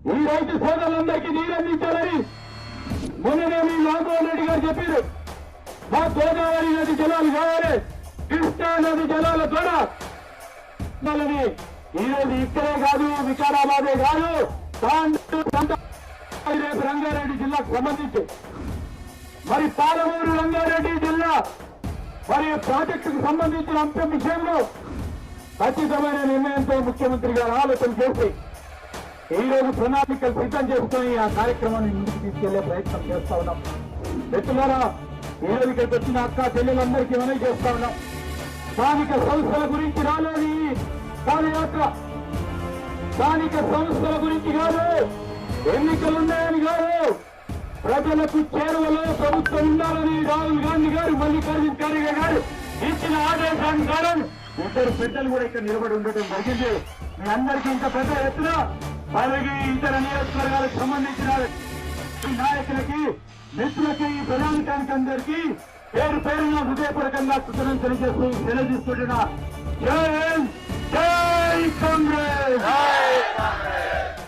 ఈ రైతు సోదరులందరికీ నీరందించాలని మొన్ననే మీ రాఘవన్ రెడ్డి గారు చెప్పారు. మా గోదావరి నది జలాలు కావాలి, కృష్ణా నది జలాల ద్వారా ఈరోజు ఇక్కడే కాదు, వికారాబాదే కాదు, రేపు రంగారెడ్డి జిల్లాకు సంబంధించి మరి పాలమూరు రంగారెడ్డి జిల్లా మరి ప్రాజెక్టుకు సంబంధించిన అంశం విషయంలో ఖచ్చితమైన నిర్ణయంతో ముఖ్యమంత్రి గారు ఆలోచన చేసి ఈ రోజు ప్రణాళికలు సిద్ధం చేసుకుని ఆ కార్యక్రమాన్ని ముందుకు తీసుకెళ్లే ప్రయత్నం చేస్తా ఉన్నాం. మిత్రులారా, ఈ రోజు ఇక్కడికి వచ్చిన అక్క చెల్లెలందరికీ మనవి చేస్తా ఉన్నాం. స్థానిక సంస్థల గురించి రాలేదు ఈ పాదయాత్ర. స్థానిక సంస్థల గురించి కాదు, ఎన్నికలున్నాయని కాదు, ప్రజలకు చేరువలో ప్రభుత్వం ఉండాలని రాహుల్ గాంధీ గారు, మల్లికార్జున ఖార్గే గారు ఇచ్చిన ఆదేశానుసారం ఇద్దరు పెద్దలు కూడా ఇక్కడ నిలబడి ఉండటం జరిగింది. మీ అందరికీ ఇంత పెద్ద ఎత్తున అలాగే ఇతర నియోజకవర్గాలకు సంబంధించిన నాయకులకి, మిత్రులకి, ఈ ప్రజానికానికి అందరికీ పేరు పేరున హృదయపూర్వకంగా కృతజ్ఞతలు తెలియజేస్తూ తెలియజేస్తున్న జై హింద్.